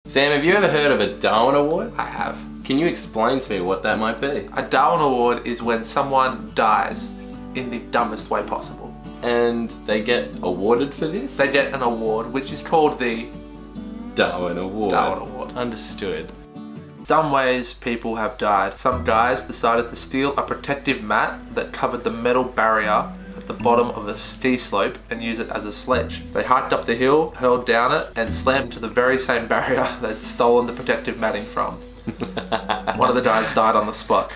Sam, have you ever heard of a Darwin Award? I have. Can you explain to me what that might be? A Darwin Award is when someone dies in the dumbest way possible. And they get awarded for this? They get an award which is called the Darwin Award. Darwin Award. Understood. Dumb ways people have died. Some guys decided to steal a protective mat that covered the metal barrier at the bottom of a ski slope and use it as a sledge. They hiked up the hill, hurled down it, and slammed into the very same barrier they'd stolen the protective matting from. One of the guys died on the spot.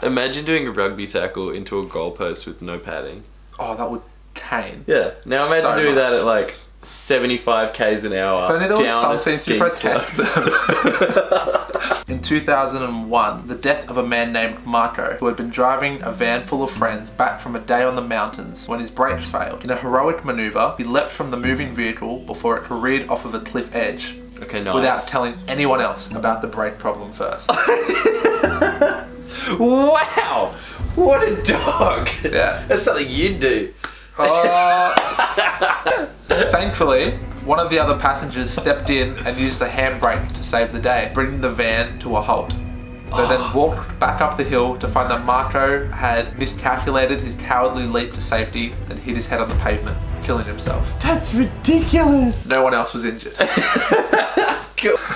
Imagine doing a rugby tackle into a goalpost with no padding. Oh, that would cane. Yeah. Now imagine So doing that much. at like 75 k's an hour. If only there was down a something to ski protect slope. them. In 2001, the death of a man named Marco, who had been driving a van full of friends back from a day on the mountains when his brakes failed. In a heroic maneuver, he leapt from the moving vehicle before it careered off of a cliff edge. Okay, nice. Without telling anyone else about the brake problem first. Wow! What a dog! Yeah. That's something you'd do. Thankfully, one of the other passengers stepped in and used the handbrake to save the day, bringing the van to a halt. They then walked back up the hill to find that Marco had miscalculated his cowardly leap to safety and hit his head on the pavement, killing himself. That's ridiculous! No one else was injured.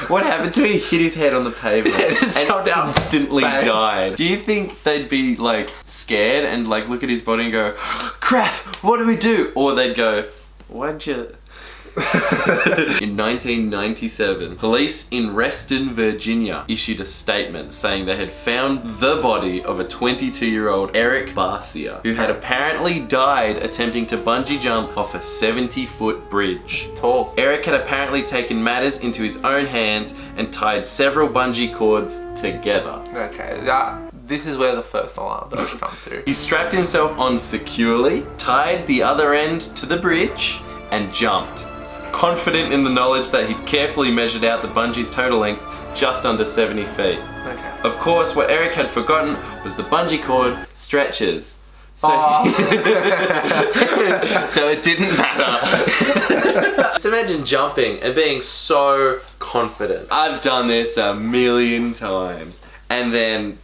What happened to him? He hit his head on the pavement Yeah, just and come down, instantly bang. died. Do you think they'd be like scared and like look at his body and go, crap, what do we do? Or they'd go, why'd you... In 1997, police in Reston, Virginia issued a statement saying they had found the body of a 22-year-old Eric Barcia, who had apparently died attempting to bungee jump off a 70-foot bridge. Tall. Eric had apparently taken matters into his own hands and tied several bungee cords together. Okay, this is where the first alarm bells come through. He strapped himself on securely, tied the other end to the bridge, and jumped. Confident in the knowledge that he'd carefully measured out the bungee's total length just under 70 feet. Okay. Of course, what Eric had forgotten was the bungee cord stretches. So, so it didn't matter. Just imagine jumping and being so confident. I've done this a million times. And then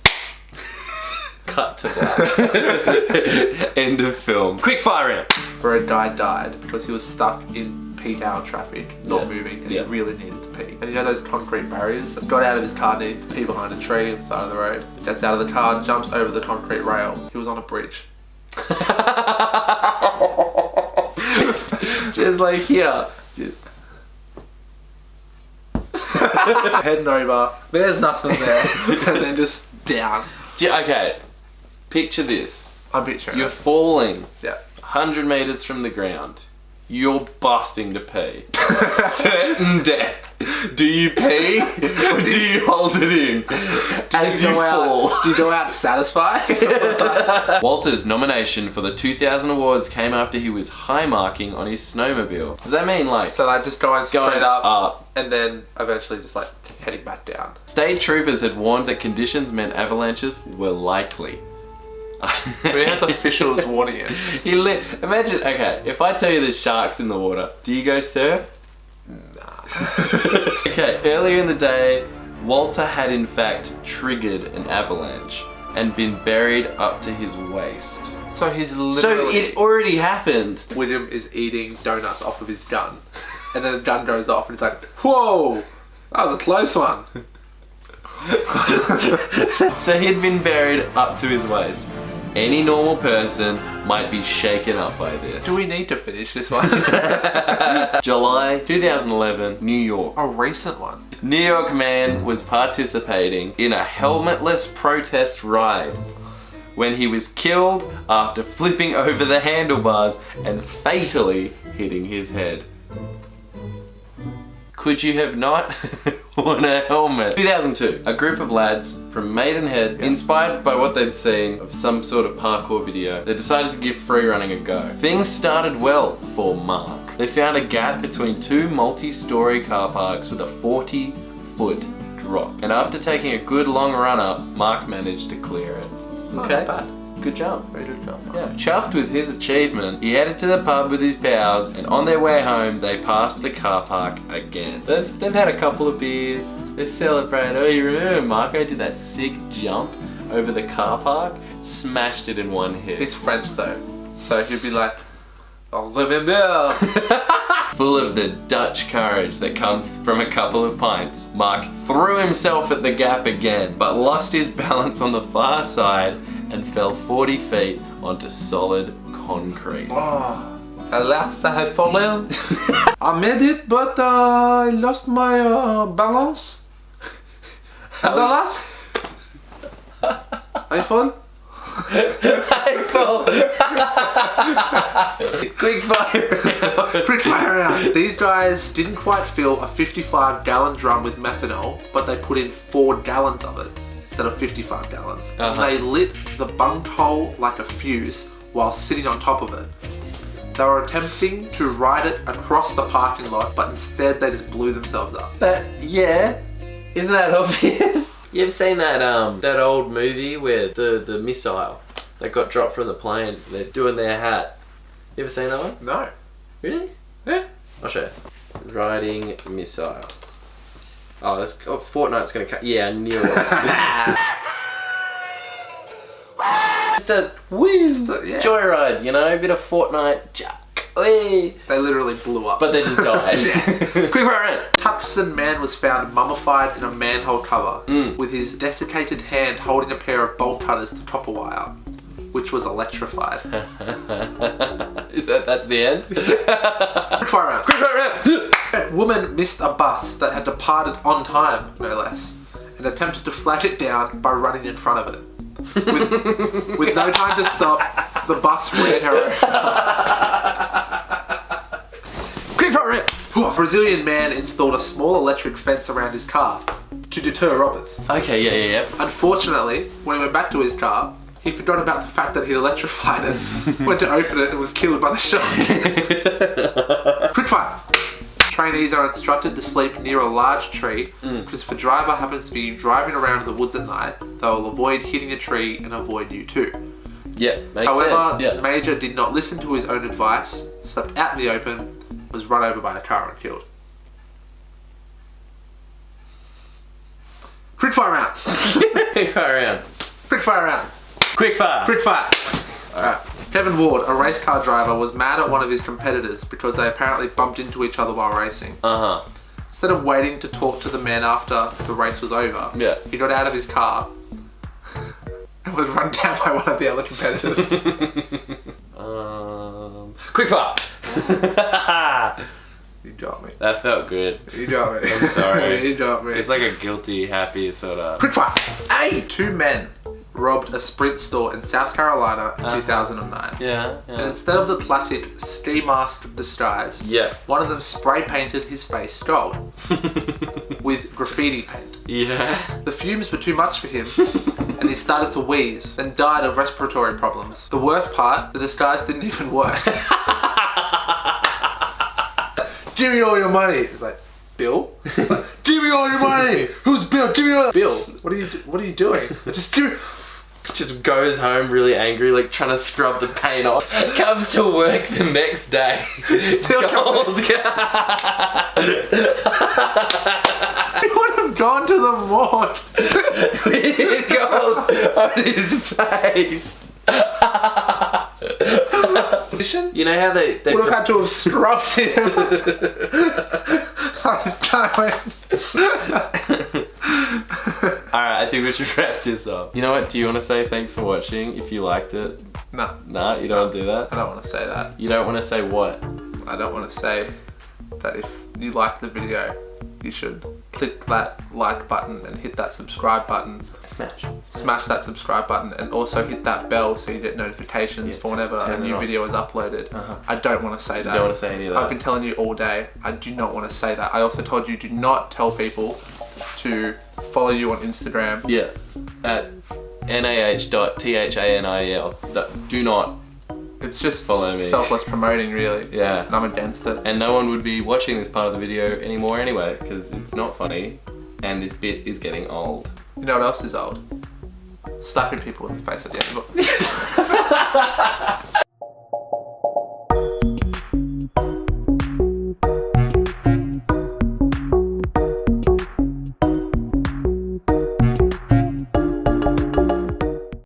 cut to black. End of film. Quick fire round. Where a guy died because he was stuck in peak hour traffic, not moving, and Yeah. he really needed to pee. And you know those concrete barriers? Got out of his car, needed to pee behind a tree on the side of the road. Gets out of the car, jumps over the concrete rail. He was on a bridge. Just like here. Heading over, there's nothing there, and then just down. Okay, picture this. I'm picturing You're it. falling Yeah. 100 meters from the ground. You're busting to pee. Certain death. Do you pee or do you hold it in as you fall? Do you go out satisfied? Walter's nomination for the 2000 awards came after he was high marking on his snowmobile. Does that mean like So like just going straight up, up? and then eventually just like heading back down. State troopers had warned that conditions meant avalanches were likely. But he has officials warning him. Imagine, okay, if I tell you there's sharks in the water, do you go surf? Nah. Okay, earlier in the day, Walter had in fact triggered an avalanche and been buried up to his waist. So he's So literally... it already happened. William is eating donuts off of his gun. And then the gun goes off and he's like, whoa, that was a close one. So he'd been buried up to his waist. Any normal person might be shaken up by this. Do we need to finish this one? July 2011, New York. A recent one. New York man was participating in a helmetless protest ride when he was killed after flipping over the handlebars and fatally hitting his head. Could you have not worn a helmet? 2002, a group of lads from Maidenhead, inspired by what they'd seen of some sort of parkour video, they decided to give free running a go. Things started well for Mark. They found a gap between two multi-story car parks with a 40-foot drop. And after taking a good long run up, Mark managed to clear it. Okay. Not bad. Good jump. Very good jump. Yeah. Chuffed with his achievement, he headed to the pub with his pals, and on their way home, they passed the car park again. They've had a couple of beers. They celebrate. Oh, you remember Marco did that sick jump over the car park? Smashed it in one hit. He's French though, so he'd be like, "Oh, remember." Full of the Dutch courage that comes from a couple of pints, Mark threw himself at the gap again, but lost his balance on the far side and fell 40 feet onto solid concrete. Oh, alas, I have fallen. I made it, but I lost my balance. And alas, I fall. I fall. Quick fire. Quick fire round. These guys didn't quite fill a 55-gallon drum with methanol, but they put in 4 gallons of it instead of 55 gallons. And they lit the bunk hole like a fuse while sitting on top of it. They were attempting to ride it across the parking lot, but instead they just blew themselves up. Yeah. Isn't that obvious? You ever seen that that old movie where the missile that got dropped from the plane, they're doing their hat? You ever seen that one? No. Really? Yeah. I'll show you. Riding missile. Oh, Fortnite's gonna cut. Yeah, I knew it. Just a joyride, you know, a bit of Fortnite. Whee. They literally blew up. But they just died. Quick fire round. Tucson man was found mummified in a manhole cover with his desiccated hand holding a pair of bolt cutters to copper wire, which was electrified. That's the end? Quick fire round. Quick fire round. A woman missed a bus that had departed on time, no less, and attempted to flag it down by running in front of it. With no time to stop, the bus ran her over. Quick fire round. A Brazilian man installed a small electric fence around his car to deter robbers. Okay, yeah. Unfortunately, when he went back to his car, he forgot about the fact that he'd electrified it, went to open it and was killed by the shock. Quick fire! Trainees are instructed to sleep near a large tree because if a driver happens to be driving around in the woods at night, they'll avoid hitting a tree and avoid you too. Yeah, makes However, sense. this major did not listen to his own advice, slept out in the open, was run over by a car and killed. Quick fire round! Quick fire round. Quick fire round! Quick fire. Quick fire! Alright. Kevin Ward, a race car driver, was mad at one of his competitors because they apparently bumped into each other while racing. Instead of waiting to talk to the man after the race was over, he got out of his car and was run down by one of the other competitors. Quick fire. You got me. That felt good. You got me. I'm sorry. You got me. It's like a guilty, happy sort of. Quick fire! Hey! 2 men robbed a Sprint store in South Carolina in 2009. Yeah. And instead of the classic ski mask disguise, one of them spray painted his face gold with graffiti paint. Yeah. The fumes were too much for him and he started to wheeze and died of respiratory problems. The worst part, the disguise didn't even work. Give me all your money. It's like, Bill? Like, give me all your money. Who's Bill? Give me all. Bill, what are you doing? Just give me. Just goes home really angry, like trying to scrub the paint off. Comes to work the next day. Still gold. He would have gone to the morgue. With gold on his face. You know how they would have had to have scrubbed him. Alright, I think we should wrap this up. You know what? Do you want to say thanks for watching if you liked it? No. No, you don't want to do that? I don't want to say that. You don't want to say what? I don't want to say that if you like the video, you should click that like button and hit that subscribe button. Smash that subscribe button and also hit that bell so you get notifications for whenever a new video is uploaded. I don't want to say that. You don't want to say any of that? I've been telling you all day, I do not want to say that. I also told you do not tell people to follow you on Instagram. Yeah, at nah.thanil. Do not. It's just follow me. Selfless promoting, really. Yeah. And I'm against it. And no one would be watching this part of the video anymore anyway, because it's not funny, and this bit is getting old. You know what else is old? Slapping people in the face at the end of it.